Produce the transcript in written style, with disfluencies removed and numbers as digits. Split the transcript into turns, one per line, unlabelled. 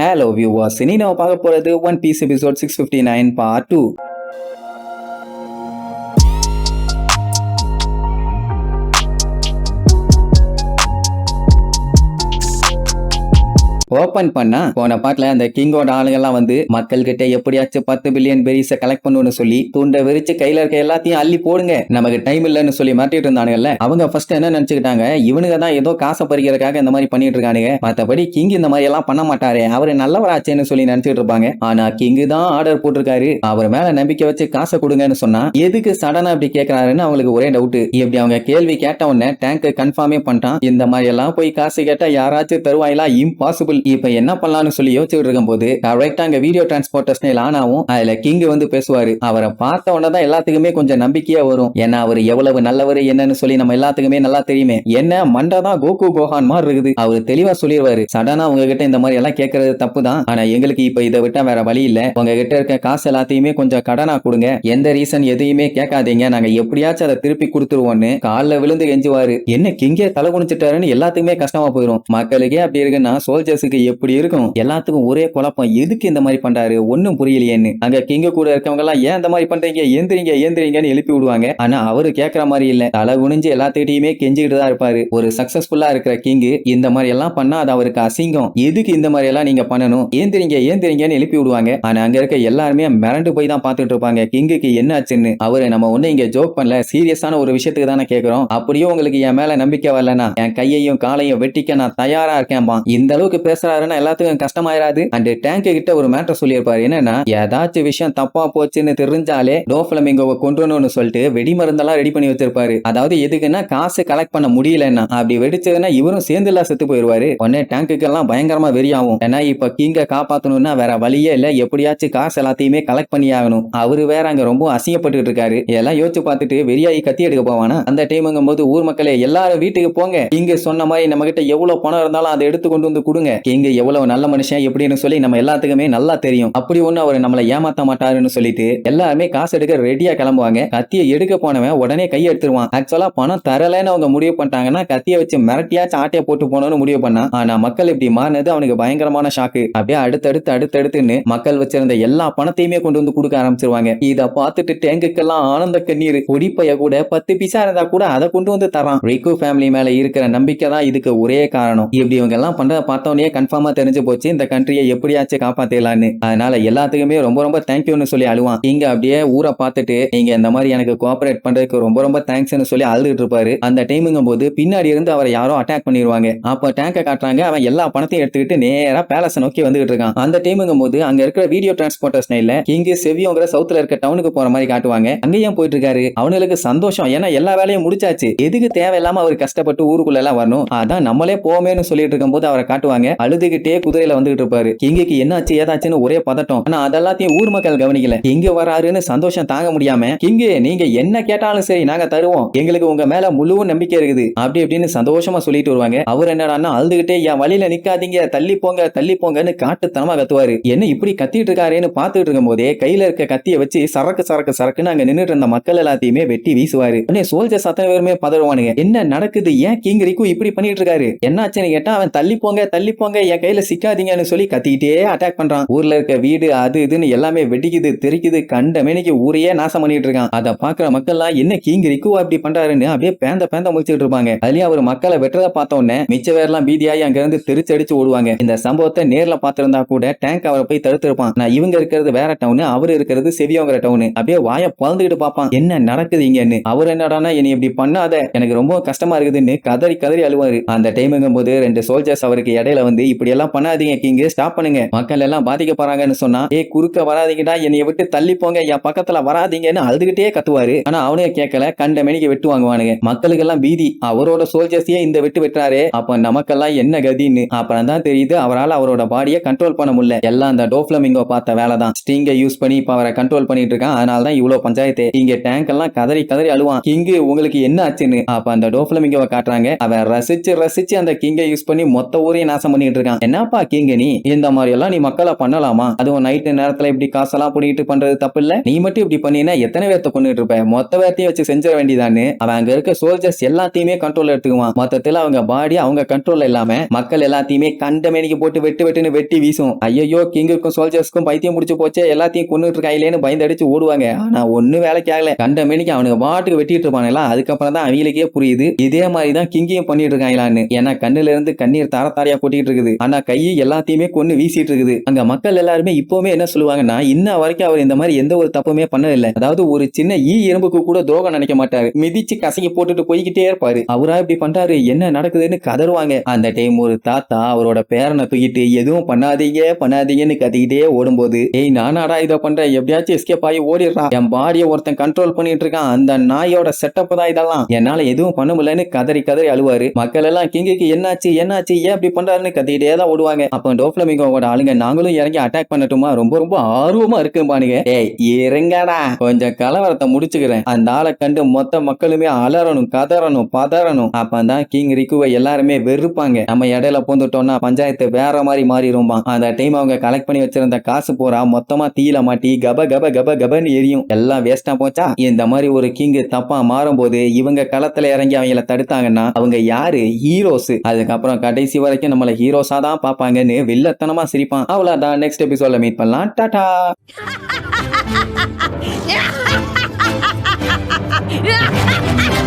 Hello viewers, இனி நம்ம பார்க்க போறது one piece episode 659 part 2. Open பண்ணா போன பாட்டுல அந்த கிங்கோட ஆளுங்கெல்லாம் வந்து மக்கள் கிட்ட எப்படியாச்சும் 10 பில்லியன் பெரிஸ கலெக்ட் பண்ணுன்னு சொல்லி துண்டை விரிச்சு கையில இருக்க எல்லாத்தையும் அள்ளி போடுங்க, நமக்கு டைம் இல்லைன்னு சொல்லி மாட்டிட்டு இருந்தானுங்கல்ல. அவங்க ஃபர்ஸ்ட் என்ன நினைச்சுக்கிட்டாங்க, இவனுங்க தான் ஏதோ காசை பறிக்கிறதுக்காக இந்த மாதிரி பண்ணிட்டு இருக்கானுங்க, மற்றபடி கிங் இந்த மாதிரி எல்லாம் பண்ண மாட்டாரு, அவரு நல்லவராச்சேன்னு சொல்லி நினைச்சிட்டு இருப்பாங்க. ஆனா கிங்கு தான் ஆர்டர் போட்டிருக்காரு, அவர் மேல நம்பிக்கை வச்சு காசை கொடுங்கன்னு சொன்னா எதுக்கு சடனா அப்படி கேட்கறாருன்னு அவங்களுக்கு ஒரே டவுட். இப்படி அவங்க கேள்வி கேட்ட உடனே டேங்க் கன்ஃபார்மே பண்ணிட்டான், இந்த மாதிரி எல்லாம் போய் காசு கேட்டா யாராச்சும் தருவாயிலா, இம்பாசிபிள். இப்ப என்ன பண்ணலாம்னு சொல்லி யோசிச்சுட்டு இருக்கும் போது கரெக்டா அங்க வீடியோ டிரான்ஸ்போர்ட்டர்ஸ் ஆனாவும் அதுல கிங் வந்து பேசுவாரு. அவரை பார்த்த உடனே தான் எல்லாத்துக்குமே கொஞ்சம் நம்பிக்கையா வரும், ஏன்னா அவர் எவ்வளவு நல்லவர் என்னன்னு சொல்லி நம்ம எல்லாத்துக்குமே நல்லா தெரியுமே. என்ன மண்டதான் கோகு கோஹான் மாதிரி இருக்குது, அவரு தெளிவா சொல்லிடுவாரு. சடனா உங்ககிட்ட இந்த மாதிரி எல்லாம் கேட்கறது தப்பு தான், ஆனா எங்களுக்கு இப்ப இதை விட்டா வேற வழி இல்ல, உங்ககிட்ட இருக்க காசு எல்லாத்தையுமே கொஞ்சம் கடனா கொடுங்க, எந்த ரீசன் எதையுமே கேட்காதீங்க, நாங்க எப்படியாச்சும் அதை திருப்பி கொடுத்துருவோம்னு காலில் விழுந்து கெஞ்சுவாரு. என்ன கிங்கே தலை குனிச்சிட்டாருன்னு எல்லாத்துக்குமே கஷ்டமா போயிடும். மக்களுக்கே அப்படி இருக்குன்னா சோல்ஜர்ஸுக்கு எப்படி இருக்கும், எல்லாத்துக்கும் ஒரே குழப்பம், எதுக்கு இந்த மாதிரி பண்றாரு ஒன்னும் புரியலையேன்னு. அங்க கிங்க கூட இருக்கவங்க எல்லாம் ஏன் இந்த மாதிரி பண்றீங்க, ஏந்திரிங்க ஏந்திரிங்கன்னு எழுப்பி விடுவாங்க. ஆனா அவரு கேட்கற மாதிரி இல்ல, தலை குனிஞ்சு எல்லாத்துக்கிட்டையுமே கெஞ்சிக்கிட்டு தான் இருப்பாரு. ஒரு சக்சஸ்ஃபுல்லா இருக்கிற கிங் இந்த மாதிரி எல்லாம் பண்ணா அது அவருக்கு அசிங்கம், எதுக்கு இந்த மாதிரி எல்லாம் நீங்க பண்ணணும், ஏந்திரிங்க ஏந்திரிங்கன்னு எழுப்பி விடுவாங்க. ஆனா அங்க இருக்க எல்லாருமே மிரண்டு போய் தான் பாத்துட்டு இருப்பாங்க கிங்குக்கு என்ன ஆச்சுன்னு. அவரு நம்ம ஒண்ணு இங்க ஜோக் பண்ணல, சீரியஸான ஒரு விஷயத்துக்கு தானே கேட்கிறோம், அப்படியே உங்களுக்கு என் மேல நம்பிக்கை வரலனா என் கையையும் காலையும் வெட்டிக்க நான் தயாரா இருக்கேன்பா. இந்த அளவுக்கு பேசுறாருன்னா எல்லாத்துக்கும் கஷ்டமாயிராது. அண்ட் டேங்க் கிட்ட ஒரு மேட்டர் சொல்லியிருப்பாரு, என்னன்னா ஏதாச்சும் விஷயம் தப்பா போச்சுன்னு தெரிஞ்சாலே டோஃப்ளமிங்கோவை கொன்றணும்னு சொல்லிட்டு வெடி மருந்தெல்லாம் ரெடி பண்ணி வச்சிருப்பாரு. அதாவது எதுக்குன்னா காசு கலெக்ட் பண்ண முடியலன்னா, அப்படி வெடிச்சதுன்னா இவரும் சேர்ந்து எல்லாம் செத்து போயிருவாரு. உடனே டேங்குக்கு எல்லாம் பயங்கரமா வெறியாகும், ஏன்னா இப்ப கிங்க காப்பாத்தணும்னா வேற வழியே இல்ல, எப்படியாச்சும் காசு எல்லாத்தையுமே கலெக்ட் பண்ணி ஆகணும். அவரு வேற அங்க ரொம்ப அசிங்கப்பட்டு இருக்காரு. இதெல்லாம் யோசிச்சு பார்த்துட்டு வெறியாகி கத்தி எடுக்க போவானா. அந்த டைமுங்கும் போது ஊர் மக்களே எல்லாரும் வீட்டுக்கு போங்க, கிங்க சொன்ன மாதிரி நம்ம கிட்ட எவ்வளவு பணம் இருந்தாலும் அதை எடுத்து கொண்டு வந்து கொடுங்க, கிங்க எவ்வளவு நல்ல மனுஷன் எப்படின்னு சொல்லி நம்ம எல்லாத்துக்குமே நல்லா தெரியும், அப்படி ஒண்ணு அவர் நம்மளை ஏமாத்த மாட்டாருன்னு சொல்லிட்டு எல்லாருமே காசு எடுக்க ரெடியா கிளம்புவாங்க. கத்தியை எடுக்க போனவன் உடனே கை எடுத்துருவான். ஆக்சுவலா பணம் தரலன்னு அவங்க முடிவு பண்ணிட்டாங்கன்னா கத்தியை வச்சு மிரட்டியாச்சும் ஆட்டையை போட்டு போனோம்னு முடிவு பண்ணா. ஆனா மக்கள் இப்படி மாறினது அவனுக்கு பயங்கரமான ஷாக்கு. அப்படியே அடுத்தடுத்துன்னு மக்கள் வச்சிருந்த எல்லா பணத்தையுமே கொண்டு வந்து கொடுக்க ஆரம்பிச்சிருவாங்க. இத பார்த்துட்டு டேங்குக்கெல்லாம் ஆனந்த கண்ணீர். பொடிப்பைய கூட 10 பைசா இருந்தா கூட அதை கொண்டு வந்து தரான். ரிக்கு ஃபேமிலி மேல இருக்கிற நம்பிக்கை தான் இதுக்கு ஒரே காரணம். இப்படி இவங்க எல்லாம் பண்றத பார்த்தோன்னே கன்ஃபார்மா தெரிஞ்சு போச்சு இந்த கண்ட்ரியை எப்படியாச்சும் காப்பாத்தலான்னு. அதனால எல்லாத்துக்குமே ரொம்ப ரொம்ப தேங்க்யூன்னு சொல்லி அழுவான். இங்க அப்படியே ஊரை பார்த்துட்டு நீங்க இந்த மாதிரி எனக்கு கோஆபரேட் பண்றதுக்கு ரொம்ப ரொம்ப தேங்க்ஸ்னு சொல்லி அழுதுட்டு இருப்பாரு. அந்த டைமுங்கும் போது பின்னாடி இருந்து அவரை யாரோ அட்டாக் பண்ணிடுவாங்க. அப்ப டேங்கை காட்டுறாங்க, அவன் எல்லா பணத்தையும் எடுத்துக்கிட்டு நேரா பேலஸ் நோக்கி வந்துகிட்டு இருக்கான். அந்த டைமுங்கும் போது அங்க இருக்கிற வீடியோ டிரான்ஸ்போர்ட்டர்ஸ் கிங் செவியோங்கிற சவுத்துல இருக்க டவுனுக்கு போற மாதிரி காட்டுவாங்க. அங்கேயும் போயிட்டு இருக்காரு. அவனுக்கு சந்தோஷம், ஏன்னா எல்லா வேலையும் முடிச்சாச்சு, எதுக்கு தேவையில்லாம அவர் கஷ்டப்பட்டு ஊருக்குள்ள எல்லாம் வரணும், அதான் நம்மளே போமேன்னு சொல்லிட்டு இருக்கும் போது அவரை காட்டுவாங்க. அழுதுகிட்டே குதிரையில வந்துகிட்டு இருப்பாரு. கிங்குக்கு என்னாச்சு ஏதாச்சுன்னு ஒரே பதட்டம். ஆனா அதெல்லாத்தையும் ஊர் மக்கள் கவனிக்கல. கிங்கு வராருன்னு சந்தோஷம் தாங்க முடியாம, கிங்கு நீங்க என்ன கேட்டாலும் சரி நாங்க தருவோம், எங்களுக்கு உங்க மேல முழு நம்பிக்கை இருக்குது அப்படி இப்படின்னு சந்தோஷமா சொல்லிட்டு வருவாங்க. அவர் என்னடான்னா அழுதுகிட்டே என் வழியில நிக்காதீங்க, தள்ளி போங்கன்னு காட்டுத்தனமா கத்துவாரு. என்ன இப்படி கத்திட்டு இருக்காருன்னு பாத்துட்டு இருக்கும் போதே கையில இருக்க கத்தியை வச்சு சரக்குன்னு அங்க நின்னுட்டு இருந்த மக்கள் எல்லாத்தையுமே வெட்டி வீசுவாரு. உடனே சோல்ஜர்ஸ் அத்தனை பேருமே பதறுவானுங்க, என்ன நடக்குது, ஏன் கிங் ரிக்கு இப்படி பண்ணிட்டு இருக்காரு, என்னாச்சுன்னு கேட்டா அவன் தள்ளி போங்க என் கையில சிக்காதீங்கன்னு சொல்லி கத்திக்கிட்டே அட்டாக் பண்றான். ஊர்ல இருக்க வீடு அது இதுன்னு எல்லாமே வெடிக்குது தெரிக்குது, கண்ட மேனிக்கு ஊரையே நாசம் பண்ணிட்டு இருக்கான். அதை பாக்குற மக்கள் எல்லாம் என்ன கிங் ரிக்குவா அப்படி பண்றாருன்னு அப்படியே பேந்த முடிச்சிட்டு இருப்பாங்க. அதுலயும் அவர் மக்களை வெட்டுறத பார்த்த உடனே மிச்ச பேர்லாம் பீதியாகி அங்க இருந்து தெரிச்சடிச்சு ஓடுவாங்க. இந்த சம்பவத்தை நேர்ல பார்த்திருந்தா கூட டேங்க் அவரை போய் தடுத்திருப்பான். நான் இவங்க இருக்கிறது வேற டவுனு, அவரு இருக்கிறது செவியோங்கிற டவுனு. அப்படியே வாய பழந்துகிட்டு பார்ப்பான், என்ன நடக்குது இங்கன்னு. அவர் என்னடானா என்னை இப்படி பண்ணாத, எனக்கு ரொம்ப கஷ்டமா இருக்குதுன்னு கதறி அழுவாரு. அந்த டைமுங்கும் போது 2 சோல்ஜர்ஸ் அவருக்கு இடையில வந்து இப்படி எல்லாம் பண்ணாதீங்க கிங், ஸ்டாப் பண்ணுங்க, மக்கள் எல்லாம் பாதிக்கப்படுறாங்கன்னு சொன்னா குறுக்க வராதீங்கடா, என்னைய விட்டு தள்ளி போங்க, என் பக்கத்துல வராதீங்கன்னு அழுதுகிட்டே கத்துவாரு. ஆனா அவனுக்கு கேட்கல, கண்ட மேனிக்கு வெட்டு வாங்குவானுங்க. மக்களுக்கு எல்லாம் பீதி, அவரோட சோல்ஜர்ஸையே இந்த வெட்டுறாரு, அப்ப நமக்கெல்லாம் என்ன கதின்னு. அப்புறம் தான் தெரியுது அவரால் அவரோட பாடியை கண்ட்ரோல் பண்ண முடியல, எல்லாம் அந்த டோஃப்ளமிங்கோ பார்த்த வேலை தான். ஸ்டிங்கை யூஸ் பண்ணி இப்ப அவரை கண்ட்ரோல் பண்ணிட்டு இருக்கான். அதனால தான் இவ்வளவு பஞ்சாயத்து. இங்க டேங்க் எல்லாம் கதறி அழுவான், கிங்கு உங்களுக்கு என்ன ஆச்சுன்னு. அப்ப அந்த டோஃப்ளமிங்கோவை காட்டுறாங்க. அவன் ரசிச்சு அந்த கிங்கை யூஸ் பண்ணி மொத்த ஊரையும் நாசம் பண்ணிட்டு பண்ணிட்டு இருக்கான். என்னப்பா கிங் நீ இந்த மாதிரி எல்லாம் நீ மக்களை பண்ணலாமா? அதுவும் நைட்டு நேரத்துல இப்படி காசெல்லாம் புடிக்கிட்டு பண்றது தப்பு இல்ல. நீ மட்டும் இப்படி பண்ணினா எத்தனை பேர்த்த கொண்டுட்டு இருப்ப? மொத்த பேர்த்தையும் வச்சு செஞ்சிட வேண்டியதான்னு அவன் அங்க இருக்க சோல்ஜர்ஸ் எல்லாத்தையுமே கண்ட்ரோல் எடுத்துக்குவான். மொத்தத்துல அவங்க பாடி அவங்க கண்ட்ரோல்ல இல்லாம மக்கள் எல்லாத்தையுமே கண்டமேனிக்கு போட்டு வெட்டுன்னு வெட்டி வீசும். ஐயோ கிங்குக்கும் சோல்ஜர்ஸ்க்கும் பைத்தியம் முடிச்சு போச்சே, எல்லாத்தையும் கொண்டுட்டு இருக்காயிலேன்னு பயந்து அடிச்சு ஓடுவாங்க. ஆனா ஒண்ணு வேலைக்கு ஆகல. கண்டமேனிக்கு அவனுக்கு பாட்டுக்கு வெட்டிட்டு இருப்பானுங்களா. அதுக்கப்புறம் தான் அவங்களுக்கே புரியுது இதே மாதிரிதான் கிங்கையும் பண்ணிட்டு இருக்காங்களான்னு. ஏன்னா கண்ணுல இருந்து கண்ணீர் தாரத்தாரியா கொட்டிட்டு இருக்குது. ஆனா கை எல்லாத்தையுமே கொண்டு வீசிட்டு இருக்குது. அங்க மக்கள் எல்லாருமே இப்பவுமே என்ன சொல்லுவாங்கன்னா, இன்ன வரைக்கும் அவர் இந்த மாதிரி எந்த ஒரு தப்புமே பண்ணதில்லை. அதாவது ஒரு சின்ன எறும்புக்கு கூட துரோகம் நினைக்க மாட்டாரு. மிதிச்சு கசங்கி போட்டுட்டு போய்கிட்டே இருப்பாரு. அவரா இப்படி பண்றாரு, என்ன நடக்குதுன்னு கதறுவாங்க. அந்த டைம் ஒரு தாத்தா அவரோட பேரனை தூக்கிட்டு எதுவும் பண்ணாதீங்கன்னு கத்திக்கிட்டே ஓடும்போது, ஏய் நானாடா இதை பண்றேன், எப்படியாச்சும் எஸ்கேப் ஆகி ஓடிடுறான், என் பாடியை ஒருத்தன் கண்ட்ரோல் பண்ணிட்டு இருக்கான், அந்த நாயோட செட்டப் தான் இதெல்லாம், என்னால எதுவும் பண்ண முடியலன்னு கதறி அழுவாரு. மக்கள் எல்லாம் கிங்குக்கு என்னாச்சு ஏன் இப்படி பண்றாருன்னு கத்திக்கிட்டே தான் ஓடுவாங்க. அப்ப டோஃப்ளமிங்கோட ஆளுங்க நாங்களும் இறங்கி அட்டாக் பண்ணட்டுமா, ரொம்ப ஆர்வமா இருக்கும்பானுங்க. ஏய் இருங்கடா, கொஞ்சம் கலவரத்தை முடிச்சுக்கிறேன். அந்த ஆளை கண்டு மொத்த மக்களுமே அலறணும், கதறணும், பதறணும். அப்பதான் கிங் ரிக்குவை எல்லாருமே வெறுப்பாங்க. நம்ம இடையில பூந்துட்டோம்னா பஞ்சாயத்து வேற மாதிரி மாறிடும்பா. அந்த டைம் அவங்க கலெக்ட் பண்ணி வச்சிருந்த காசு போறா மொத்தமா தீயில மாட்டி கபன்னு எரியும். எல்லாம் வேஸ்டா போச்சா. இந்த மாதிரி ஒரு கிங் தப்பா மாறும்போது இவங்க களத்துல இறங்கி அவங்கள தடுத்தாங்கன்னா அவங்க யாரு? ஹீரோஸ். அதுக்கப்புறம் கடைசி வரைக்கும் நம்மள ஹீரோஸா தான் பாப்பாங்கன்னு வில்லத்தனமா சிரிப்பான். அவ்வளவுதான். நெக்ஸ்ட் எபிசோட்ல மீட் பண்ணலாம். டாடா.
Yeah!